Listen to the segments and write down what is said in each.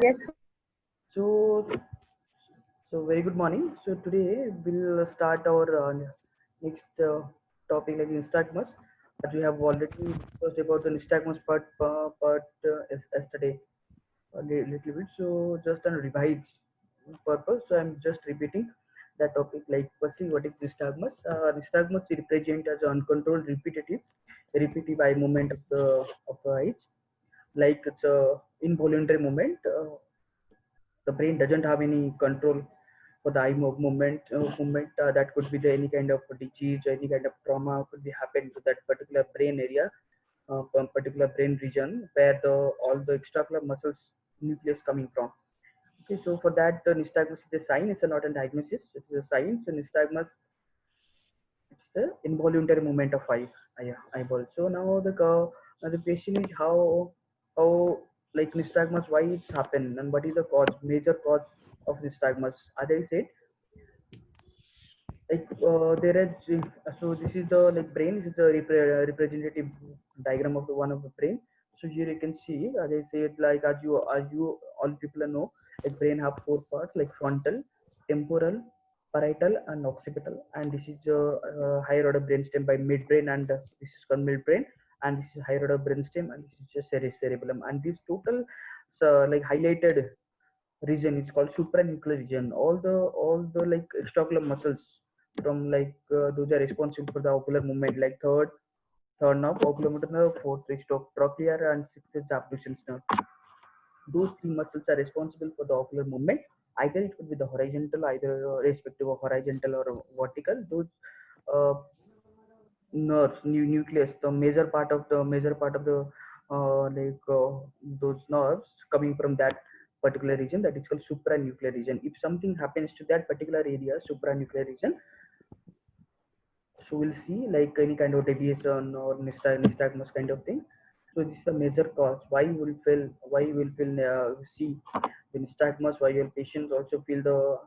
Yes. So, very good morning. So today we'll start our next topic like nystagmus. As we have already discussed about the nystagmus yesterday a little bit. So just on revise purpose, so I'm just repeating that topic. Like firstly, what is nystagmus? Nystagmus represent as uncontrolled repetitive eye movement of the eyes. Like it's a involuntary movement. The brain doesn't have any control for the movement that could be the any kind of disease, any kind of trauma could be happen to that particular brain area, particular brain region where the all the extraocular muscles nucleus coming from. Okay, so for that, nystagmus is a sign. It's not a diagnosis. It's a sign. So nystagmus, it's the involuntary movement of eyeball. So now the question is how like nystagmus, why it's happened and what is the major cause of nystagmus. As I said, like there is so this is the like brain. This is the representative diagram of the one of the brain. So here you can see, as I said, like as you all people know, like brain have four parts like frontal, temporal, parietal and occipital, and this is higher order brainstem by midbrain, and this is called midbrain, and this is higher order brainstem, and this is just cerebellum, and this total like highlighted region is called supranuclear region. All the like extraocular muscles from like those are responsible for the ocular movement, like third nerve, oculomotor nerve, fourth is trochlear, and sixth is abduction nerve. Those three muscles are responsible for the ocular movement. Either it could be the horizontal, either respective of horizontal or vertical. Those uh, nerves, nucleus, the major part of the those nerves coming from that particular region, that is called supranuclear region. If something happens to that particular area, supranuclear region, so we'll see like any kind of deviation or nystagmus kind of thing. So this is a major cause why you will feel see the nystagmus, why your patients also feel the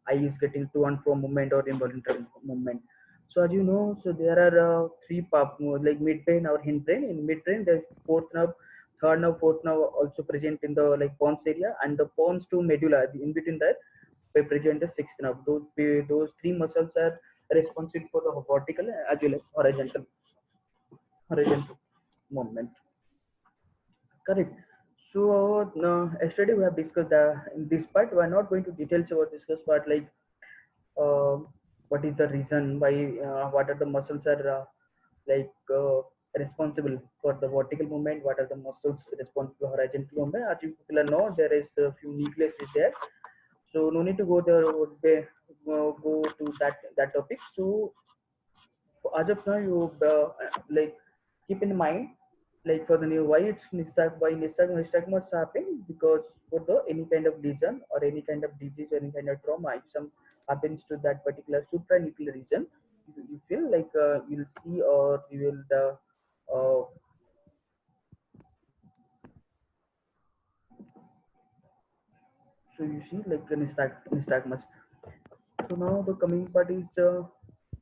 eye is getting to and fro movement or involuntary movement. So as you know, so there are three parts like midbrain or hindbrain. In midbrain, there's fourth nerve, third nerve, fourth nerve also present in the like pons area, and the pons to medulla in between that they present the sixth nerve. Those three muscles are responsible for the vertical as well as horizontal movement. Correct. So yesterday we have discussed in this part. We are not going to details about discuss part like uh, what is the reason why, what are the muscles are like responsible for the vertical movement, what are the muscles responsible for horizontal movement. As you people know, there is a few nucleus is there, so no need to go there, go to that topic. So as of now, you like keep in mind, like for the new why it's nystagmus happen, because for the any kind of lesion or any kind of disease or any kind of trauma, if some happens to that particular supranuclear region, you feel like you'll see or you will so you see like the nystagmus. So now the coming part is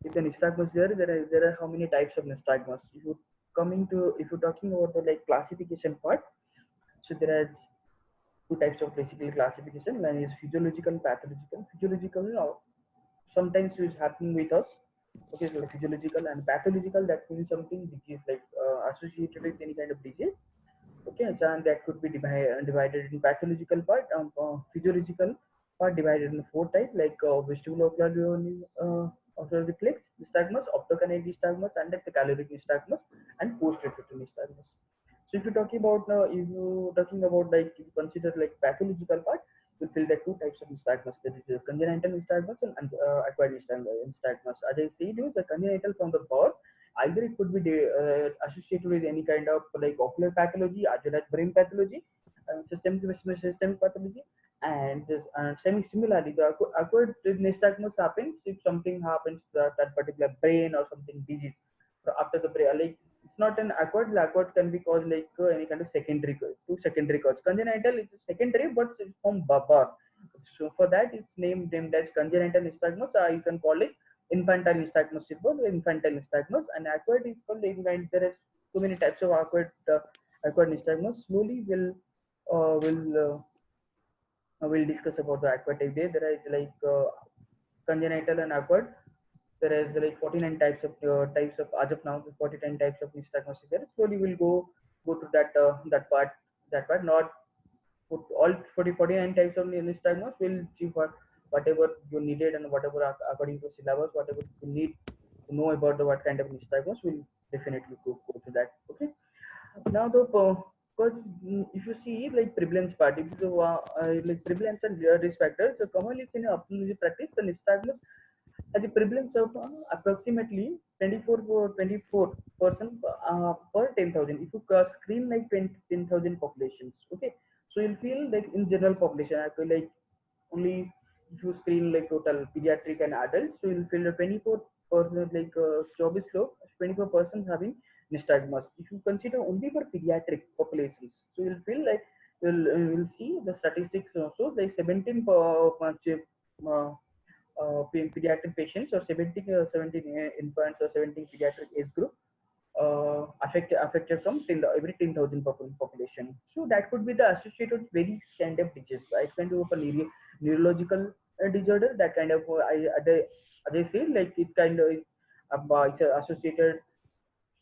if the nystagmus there are how many types of nystagmus. If you're talking about the like classification part, so there are two types of basically classification. One is physiological and pathological. Physiological sometimes is happening with us. Okay, so like physiological and pathological, that means something which is like associated with any kind of disease. Okay, so and that could be divided in pathological part, physiological part divided in four types like vestibulocular ocular reflex nystagmus, optocanine nystagmus, and like the caloric nystagmus and post-reflective nystagmus. So if you're talking about like if you consider like pathological part, you feel that two types of nystagmus. That is congenital nystagmus and acquired nystagmus. As I said, you the congenital from the birth, either it could be associated with any kind of like ocular pathology as well as brain pathology, systemic pathology, and this similarly the acquired nystagmus happens if something happens to that particular brain or something disease. So after the brain, like it's not an acquired. Acquired can be caused like any kind of secondary two secondary cause. Congenital is secondary, but it's from birth. So for that, it's named as congenital nystagmus. You can call it infantile nystagmus syndrome, infantile nystagmus, and acquired is called infant. There is too many types of acquired nystagmus. Slowly will we'll discuss about the acquired type. There is like congenital and acquired. There is like 49 types of as of now 49 types of nystagmus is there. Slowly we'll go to that part not put all 49 types of nystagmus. We'll see whatever you needed and whatever according to syllabus, whatever you need to know about the what kind of nystagmus, we'll definitely go to that. Okay. Now the because if you see like prevalence part, if you like prevalence and risk factors, so commonly in ophthalmology practice, the nystagmus has a prevalence of approximately 24% per 10,000. If you screen like 10,000 populations, okay, so you'll feel like in general population, I feel like only if you screen like total pediatric and adults, so you'll feel 24% like job is slow, 24% having nystagmus. If you consider only for pediatric populations, so you'll feel like you'll see the statistics also like 17 uh, pediatric patients or 17 infants or 17 pediatric age group affected from every 10,000 population. So that could be the associated with very kind of disease, right? Kind of a neurological disorder. That kind of they say like it kind of it's associated.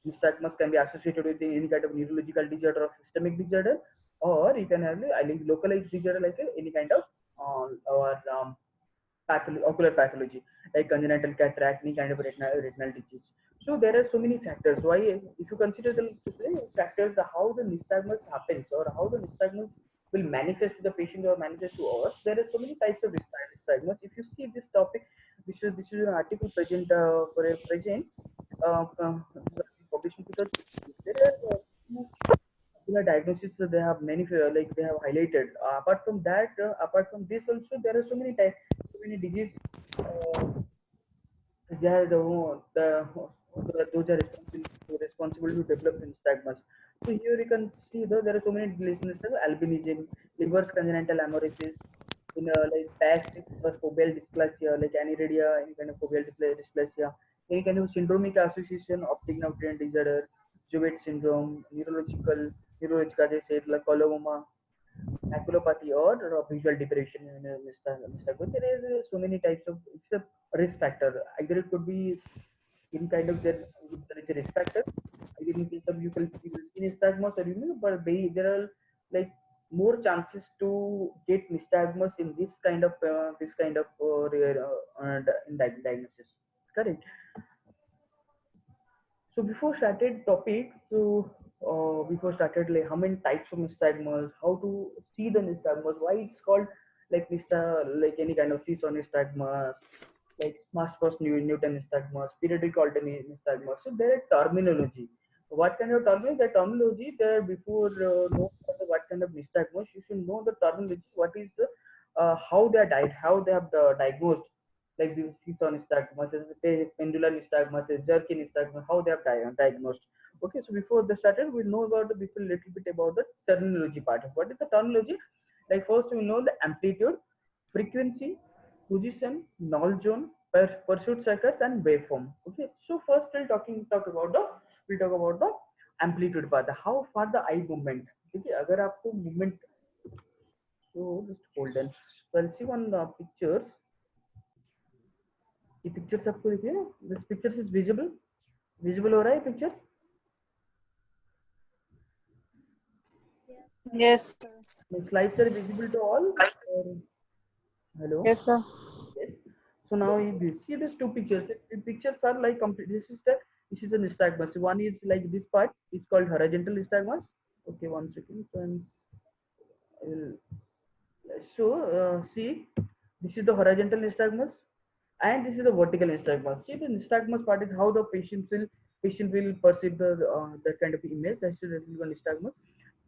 Nystagmus can be associated with any kind of neurological disorder or systemic disorder, or you can have like localized disorder like any kind of or ocular pathology like congenital cataract, any kind of retinal disease. So there are so many factors. Why, if you consider the factors, how the nystagmus happens or how the nystagmus will manifest to the patient or manifest to us, there are so many types of nystagmus. If you see this topic, this is an article present for a present published in 2016. There are popular diagnosis they have many like they have highlighted. Apart from that, apart from this also there are so many types, so many disease. Uh, they are those are responsible to develop nystagmus. So here you can see though there are so many diseases: albinism, reverse congenital amaurosis, in like Tay-Sachs or foveal dysplasia, like aniridia, any kind of foveal dysplasia, any kind of syndromic association, optic nerve disorder, Joubert syndrome, neurological, they said like coloboma, maculopathy, or visual depression in nystagmus. There is so many types of it's a risk factor. Either it could be in kind of there is a risk factor. Either in case of you will see nystagmus or but there are like more chances to get nystagmus in this kind of rare diagnosis. Correct. So before started topic, so before started like how many types of nystagmus, how to see the nystagmus, why it's called like like any kind of seesaw nystagmus, like mass first Newton nystagmus, periodic alternate nystagmus. So there are terminology. What kind of terminology? The terminology there before know what kind of nystagmus, you should know the terminology. What is the how they are how they have diagnosed like the seesaw nystagmus, pendular nystagmus, jerky nystagmus, how they have diagnosed. Okay, so before the started, we know about the before little bit about the terminology part. What is the terminology? Like first we know the amplitude, frequency, position, null zone, pursuit circuits, and waveform. Okay, so first we'll talk about the amplitude part. How far the eye movement. Okay, अगर आपको movement so just hold on. So I'll see one pictures. ये pictures आपको दिख रही है this pictures is visible हो रहा है picture Yes, sir. the slides are visible to all or hello Yes, sir. yes so now you see these two pictures the pictures are like complete this is a nystagmus one is like this part is called horizontal nystagmus okay 1 second so I will so see this is the horizontal nystagmus and this is the vertical nystagmus. See the nystagmus part is how the patient will perceive that kind of image. That's the nystagmus.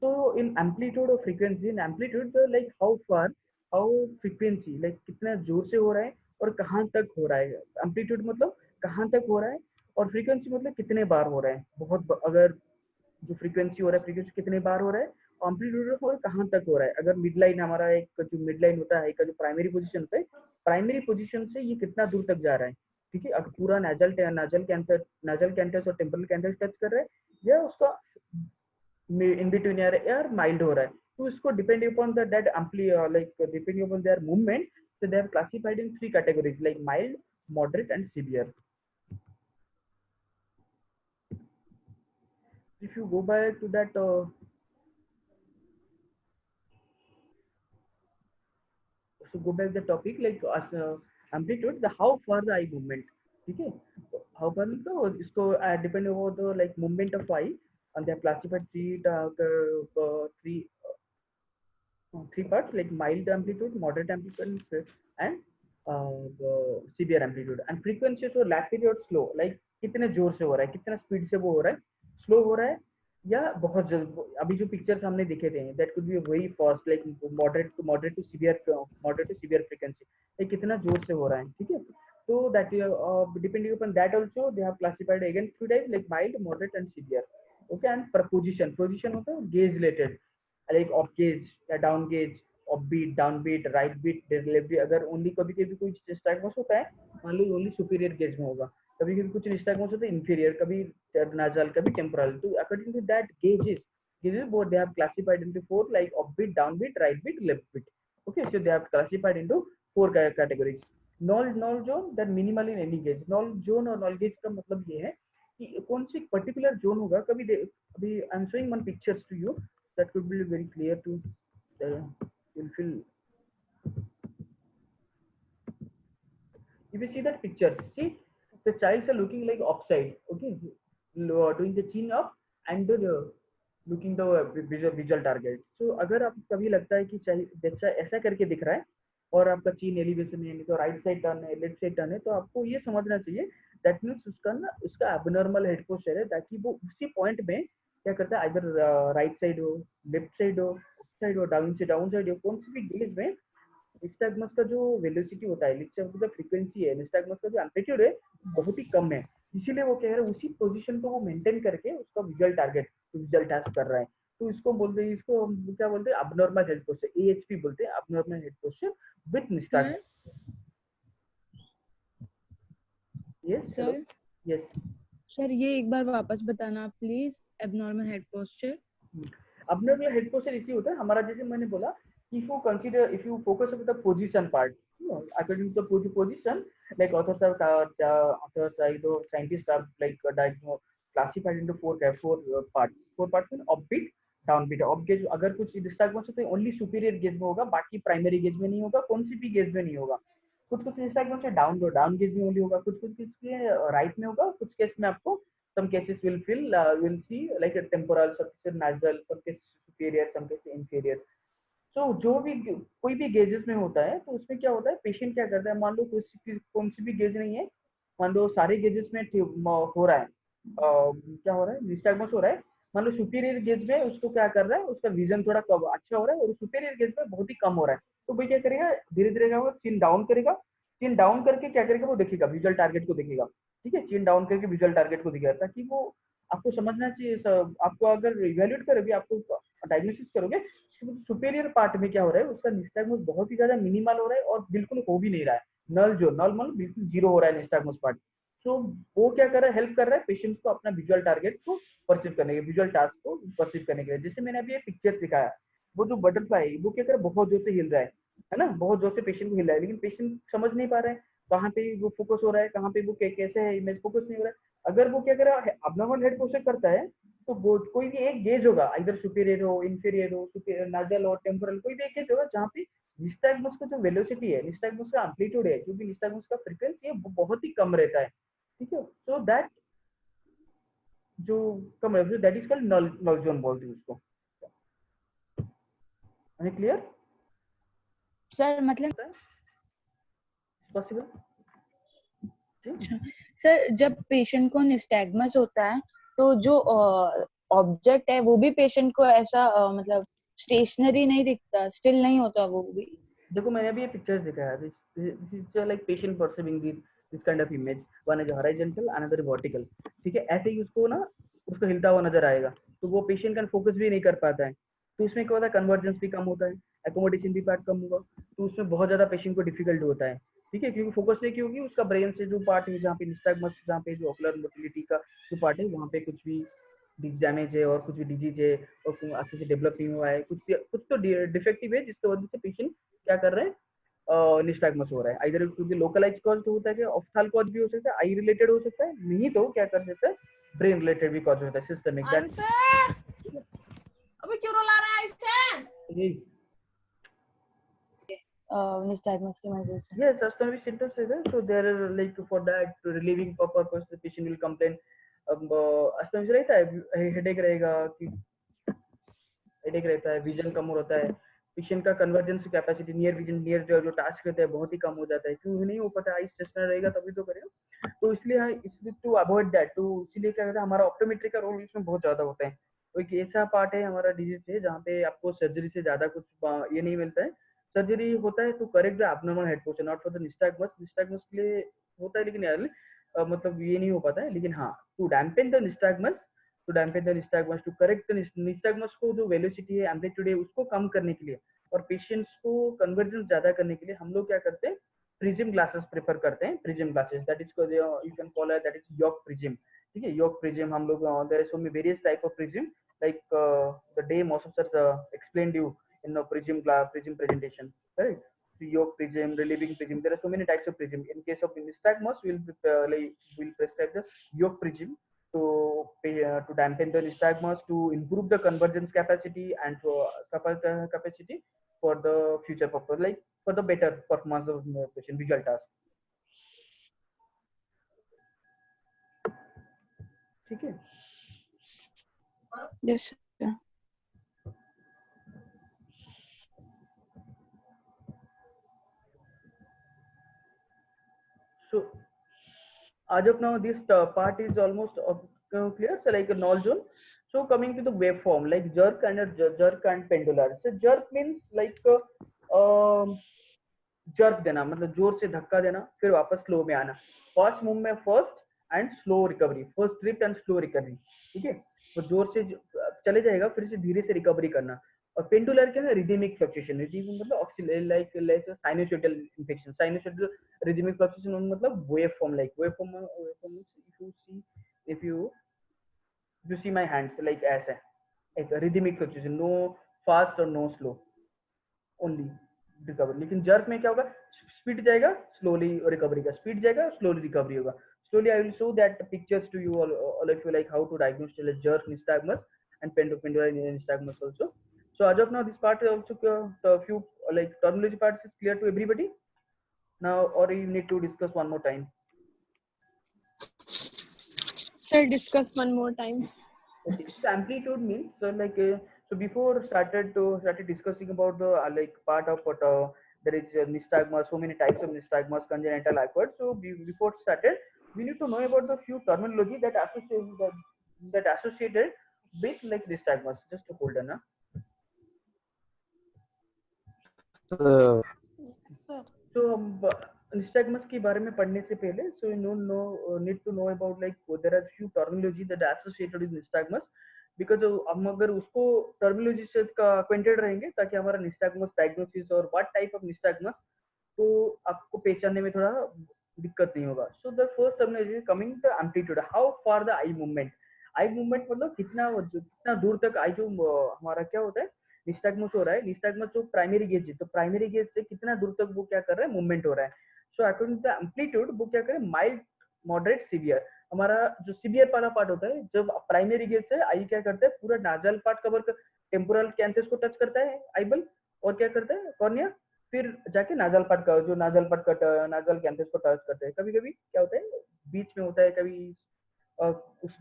So in amplitude or frequency, in amplitude like how far, how frequency like कितना जोर से हो रहा है और कहाँ तक हो रहा है. Amplitude मतलब कहाँ तक हो रहा है और frequency मतलब कितने बार हो रहा है. बहुत अगर जो फ्रीक्वेंसी हो रहा है फ्रीक्वेंसी कितने बार हो रहा है एम्पलीट्यूड हो कहाँ तक हो रहा है अगर मिड लाइन हमारा एक जो मिड लाइन होता है का जो प्राइमरी पोजीशन पे प्राइमरी पोजीशन से ये कितना दूर तक जा रहा है ठीक है अगर पूरा नाजल कैंसर और टेम्परल कैंसर टच कर रहा है या उसका इन बिटवीन यार माइल्ड हो रहा है तो इसको depending upon the that like depending upon their movement, so they are classified in 3 categories like mild, moderate and severe. If you go back to that so go back the topic like amplitude, the how far the eye movement, ठीक है, how far तो इसको depend over the like movement of eye, and they have classified three three parts like mild amplitude, moderate amplitude and severe amplitude. And frequency so rapid और slow, like कितने जोर से हो रहा है, कितना स्पीड से वो हो रहा है, स्लो हो रहा है या बहुत जल्द. अभी जो पिक्चर्स हमने दिखे थे that could be very fast like moderate to severe frequency, like कितना जोर से हो रहा है, ठीक है. So that depending upon that also they have classified again two types like mild, moderate and severe. Okay, and per position होता है gaze related, like up gaze या down gaze, up beat, down beat, right beat, delivery. अगर only कभी कभी कोई nystagmus होता है, मान लो ओनली सुपीरियर गेज में होगा, कभी कभी कुछ निस्टैग्मस होता है इंफीरियर, कभी नाजल, कभी टेम्पोरल. तो according to that gazes both they have classified into four like off beat, down beat, right beat, left beat. Okay, so they have classified into four categories. null zone that minimal in any gauge. null zone और null gauge का मतलब ये है कि कौन सी particular zone होगा. अभी I am showing one pictures to you that could be very clear to you'll feel. If you see that picture, see the childs are looking like upside, okay, doing the chin up and the looking the visual target. So अगर आप कभी लगता है कि बच्चा ऐसा करके दिख रहा है और आपका चीन एलिवेशन है, नहीं तो राइट साइड टर्न है, लेफ्ट साइड टर्न है, तो आपको ये समझना चाहिए दैट मीन्स उसका एबनॉर्मल हेड पोस्चर है, ताकि वो उसी पॉइंट में क्या करता है, इधर राइट साइड हो, लेफ्ट साइड हो, डाउन साइड हो, कौन सी भी गेज में निस्टैग्मस का जो वेलोसिटी होता है, जो फ्रीक्वेंसी है, निस्टैग्मस का जो एम्पलीट्यूड है बहुत ही कम है. इसीलिए वो कह रहा है उसी पोजीशन को वो मेंटेन करके उसका विजुअल टास्क कर रहा है. तो इसको बोलते हैं, इसको हम क्या बोलते हैं, अबनॉर्मल हेड पोस्चर, एएचपी बोलते हैं, abnormal head posture with nystagmus. Yes sir. Yes sir ये एक बार वापस बताना please. Abnormal head posture. abnormal head posture इसलिए होता है हमारा, जैसे मैंने बोला, if you focus on the position part, according to the position, like authors or scientists have like classified into four parts. Four parts in upbeat, downbeat. Up gauge अगर कुछ disturbance हो तो ओनली सुपीरियर गेज में होगा, बाकी primary gauge में नहीं होगा, कौन सी भी गेज में नहीं होगा. कुछ डिस्टर्बेंस डाउन गेज में ओनली होगा, कुछ किसके राइट में होगा, कुछ केस में आपको some cases will see like a temporal, some cases nasal, some cases superior, some cases inferior. So जो भी कोई भी गेजेस में होता है तो उसमें क्या होता है, पेशेंट क्या करता है, मान लो कौन सी भी गेज नहीं है, मान लो सारे गेजेस में हो रहा है, क्या हो रहा है, निस्टैग्मस हो रहा है. मान लो सुपीरियर गेज में उसको क्या कर रहा है, उसका विजन थोड़ा कम अच्छा हो रहा है और सुपीरियर गेज में बहुत ही कम हो रहा है. तो भाई क्या करेगा, धीरे धीरे वो चिन डाउन करेगा, चिन डाउन करके क्या करेगा, वो देखेगा विजुअल टारगेट को देखेगा, ठीक है, चिन डाउन करके विजुअल टारगेट को दिखेगा, ताकि वो आपको समझना चाहिए. आपको अगर इवेल्युएट करोगे, आपको डायग्नोसिस करोगे, सुपीरियर पार्ट में क्या हो रहा है, उसका निस्टैग्मस बहुत ही ज्यादा मिनिमल हो रहा है और बिल्कुल हो भी नहीं रहा है. नल मतलब बिल्कुल जीरो हो रहा है निस्टैग्मस पार्ट. तो वो क्या कर रहा है, हेल्प कर रहा है पेशेंट्स को अपना विजुअल टारगेट को परसीव करने के, विजुअल टास्क को परसीव करने के लिए. जैसे मैंने अभी ये पिक्चर दिखाया, वो जो बटरफ्लाई है वो क्या कर रहा है, बहुत जोर से हिल रहा है ना, बहुत जोर से पेशेंट को हिल रहा है, लेकिन पेशेंट समझ नहीं पा रहा है कहाँ पे वो फोकस हो रहा है, कहाँ पे वो कैसे है, इमेज फोकस नहीं हो रहा है. अगर वो क्या कर रहा है, अबनॉर्मल हेड पोस्चर करता है, तो कोई भी एक गेज होगा, इधर सुपीरियर हो, इंफीरियर हो, नाजल हो, टेम्पोरल, कोई भी एक गेज होगा जहाँ पे निस्टैग्मस का जो वेलोसिटी है, निस्टैग्मस का एम्पलीट्यूड है, क्योंकि निस्टैग्मस का फ्रीक्वेंसी है वो बहुत ही कम रहता है, ठीक है. सो दैट जो कम है that is called null zone बोलते हैं उसको. क्लियर सर मतलब पॉसिबल. सर जब पेशेंट को निस्टैग्मस होता है तो जो ऑब्जेक्ट है वो भी पेशेंट को ऐसा मतलब स्टेशनरी नहीं दिखता, स्टिल नहीं होता वो भी. देखो मैंने अभी ये पिक्चर्स दिखाया, this is like patient perceiving this kind of image, one is horizontal, another vertical, ठीक है. ऐसे ही उसको ना उसको हिलता हुआ नजर आएगा, तो वो पेशेंट का फोकस भी नहीं कर पाता है, तो उसमें क्या होता है, कन्वर्जेंस भी कम होता है, एकोमोडेशन भी पार्ट कम होगा, तो उसमें बहुत ज्यादा पेशेंट को डिफिकल्ट होता है, ठीक है, क्योंकि फोकस नहीं होगी, उसका ब्रेन से जो पार्ट है, जहाँ पे निस्टैग्मस, जहाँ पे जो ऑकुलर मोटिलिटी का जो पार्ट है, वहाँ पे कुछ भी डैमेज है और कुछ भी डिजीज है और अच्छे से डेवलप नहीं हुआ है, कुछ तो डिफेक्टिव है जिसकी वजह से पेशेंट क्या कर रहे हैं, निस्टैग्मस हो रहा है। आइदर क्योंकि लोकलाइज कॉज तो होता है कि ऑफ्थाल कॉज भी हो सकता है, आई रिलेटेड हो सकता है, नहीं तो क्या कर सकता है ब्रेन रिलेटेड भी कॉज होता है, सिस्टमिक। अबे क्यों रुला रहा है इससे? जी nystagmus की वजह से। yes, systemic symptoms is there, so there are like for that relieving purpose the patient will complain। अब अस्तमिस रहता है, हेडेक रहेगा कि हेडेक रहता है, विजन कम होता है, पेशेंट का convergence capacity near vision near जो टास्क रहता है बहुत ही कम हो जाता है, क्यों नहीं हो पाता, आई स्टेशनरी रहेगा तभी तो करेगा। तो इसलिए टू अवॉइड दैट, तो इसलिए क्या कहता है हमारा ऑप्टोमेट्री का रोल इसमें बहुत ज्यादा होता है। तो एक ऐसा पार्ट है हमारा डिजीज है जहाँ पे आपको सर्जरी से ज्यादा कुछ ये नहीं मिलता है। सर्जरी होता है to correct the abnormal head posture, not for the nystagmus. Nystagmus के लिए होता है लेकिन यार मतलब ये नहीं हो पाता है, लेकिन हाँ to dampen the nystagmus, to dampen the nystagmus, to correct the nystagmus को जो वेलोसिटी है एम्पलीट्यूड है उसको कम करने के लिए और पेशेंट्स को कन्वर्जेंस ज्यादा करने के लिए हम लोग क्या करते हैं, प्रिज्म ग्लासेस प्रेफर करते हैं। Prism glasses that is you can call it that is yoke prism. ठीक है, योक प्रिज्म हम लोग there are so many various type of prism like the day most of sir explained you in the prism presentation, right? The yoke prism, relieving prism, there are so many types of prism. In case of nystagmus we'll prescribe the yoke prism to dampen the nystagmus, to improve the convergence capacity and capacity for the future purpose, like for the better performance of the patient visual task। ठीक है, Yes, sir. so as of now this part is almost clear, so like a null zone। So coming to the waveform like jerk and jerk and pendular। so jerk means like jerk देना, मतलब जोर से धक्का देना फिर वापस slow में आना, फास्ट मूव में first and slow recovery, first trip and slow recovery. ठीक है, तो जोर से चले जाएगा फिर से धीरे से रिकवरी करना। और पेंडुलर क्या है, रिदमिक फ्लक्चुएशन, रिदमिक मतलब oscillate like sinusoidal infection, sinusoidal rhythmic fluctuation मतलब wave form, like wave form if you see my hands like ऐसा एक रिदमिक फ्लक्चुएशन, नो फास्ट और नो स्लो, ओनली रिकवर। लेकिन जर्क में क्या होगा, स्पीड जाएगा स्लोली रिकवरी का, स्पीड जाएगा स्लोली रिकवरी होगा। Slowly I will show that pictures to you all of you like how to diagnose the jerk nystagmus and pendular nystagmus also। So as of now this part also the few like terminology parts is clear to everybody now, or you need to discuss one more time? Sir, discuss one more time. Okay, so amplitude means so like so before started discussing about the like part of what there is nystagmus, so many types of nystagmus, congenital, acquired। So before started we need to know about the few terminology that associated with like nystagmus। just to hold on Sir, so nystagmus के बारे में पढ़ने से पहले so you need to know about like there are few terminology that are associated with nystagmus, because हम अगर उसको terminology से अक्वेंटेड रहेंगे ताकि हमारा निस्टैग्मस डायग्नोसिस और व्हाट टाइप ऑफ निस्टैग्मस को आपको पहचानने में थोड़ा दिक्कत नहीं होगा। So the first terminology coming the amplitude, how far the eye movement. Eye movement मतलब कितना दूर तक आई जो हमारा क्या होता है निस्टैग्मस हो रहा है, निस्टैग्मस जो प्राइमरी गेज है तो प्राइमरी गेज से कितना दूर तक वो क्या कर रहा है मूवमेंट हो रहा है। So according to the amplitude वो क्या करे, माइल्ड मॉडरेट सीवियर। हमारा जो सीवियर वाला पार्ट होता है जब प्राइमरी गेज से आई क्या करता है पूरा नाजल पार्ट कवर कर, टेम्पोरल कैंथस को टच करता है आईबल, और क्या करता है कॉर्निया, फिर जाके नाजल पार्ट का जो नाजल पार्ट का नाजल कैंथस को टच करता है। कभी कभी क्या होता है बीच में होता है, कभी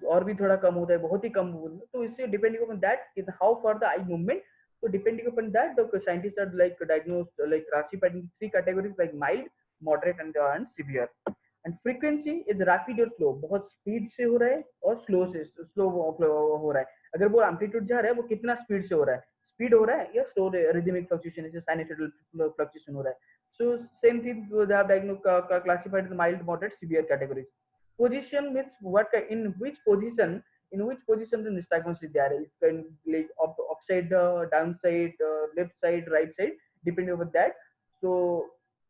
और भी थोड़ा कम होता है, बहुत ही कम। तो इससे depending upon that how for the eye movement, so depending upon that the scientists are like diagnosed like classified in three categories like mild, moderate and severe। And frequency is rapid और slow, बहुत speed से हो रहा है और slow हो रहा है। अगर वो एम्पलीट्यूड जा रहा है वो कितना स्पीड से हो रहा है, स्पीड हो रहा है या स्लो रिदमिक फ्लक्चुएशन जैसे साइनोसॉइडल फ्लक्चुएशन हो रहा है। So same thing they have diagnosed classified mild, moderate, severe categories. Position means what in which position the nystagmus is there, it can like upside, downside, left side, right side, depending on that। So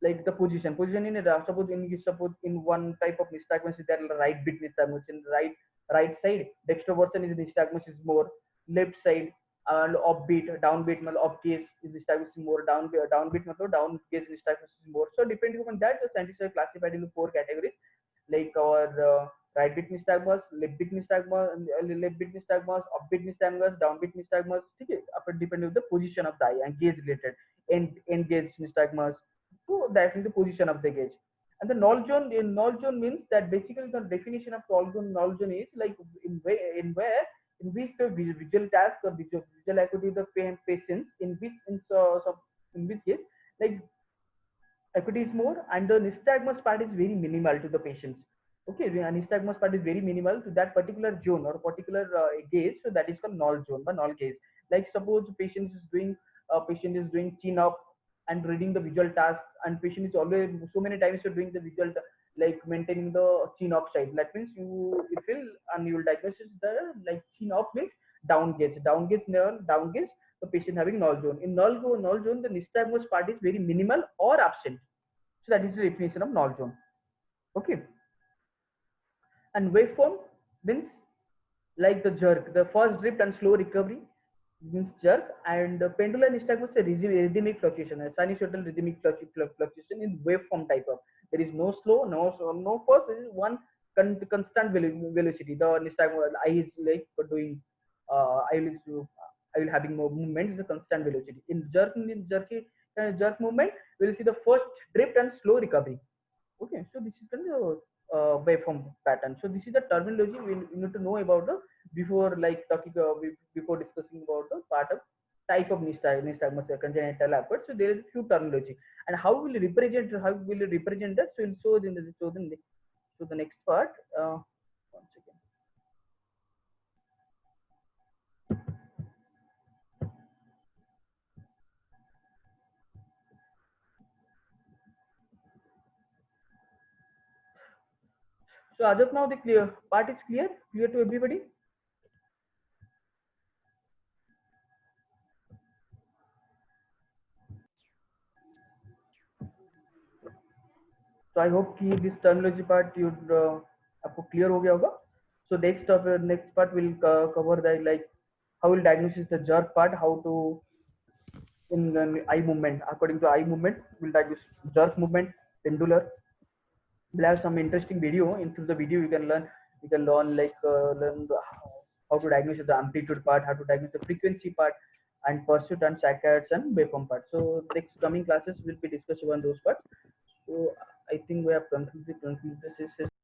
like the position in a suppose in one type of nystagmus is there right bit nystagmus in right right side. Dextroversion is nystagmus is more left side. And offbeat, downbeat, मतलब off gaze is nystagmus is more downbeat, मतलब down gaze nystagmus is more. So depending upon that, the scientists have classified into 4 categories, like our right beat nystagmus, left beat nystagmus, offbeat nystagmus, downbeat nystagmus. ठीक है, अपन depending on the position of the eye and gaze related, end gaze nystagmus. So that is the position of the gaze. And the null zone means that basically the definition of null zone is like in which the visual task or visual acuity of the patients in which case like acuity is more and the nystagmus part is very minimal to the patients. Okay, the nystagmus part is very minimal to that particular zone or particular gaze, so that is called null zone or null gaze. Like suppose patient is doing chin up and reading the visual task, and patient is always so many times you're doing the like maintaining the chin up side. That means you feel and you will diagnose the like chin up means down gaze. The patient having null zone. In null zone, the nystagmus part is very minimal or absent. So that is the definition of null zone. Okay. And waveform means like the jerk, the first drift and slow recovery means jerk, and pendular nystagmus is a rhythmic fluctuation, a sinusoidal rhythmic fluctuation in waveform type of. There is no slow, no first. There is one constant velocity. The nystagmus eye is like doing, I will having more movement is a constant velocity. In jerk movement, we will see the first drift and slow recovery. Okay, so this is the waveform pattern. So this is the terminology we need to know about the before like talking before discussing about the part of type of nystagmus congenital apert. So there is a few terminology and how will you represent that. So we'll show in the next part. One second. So as of now, the part is clear to everybody. So I hope कि this terminology part you आपको clear हो गया होगा. So next part will cover the like how will diagnosis the jerk part, how to in eye movement according to eye movement will diagnose jerk movement, pendular. We'll have some interesting video. In through the video you can learn like how to diagnose the amplitude part, how to diagnose the frequency part, and pursuit and saccades and waveform part. So next coming classes will be discussed on those parts. So I think we have concluded this session.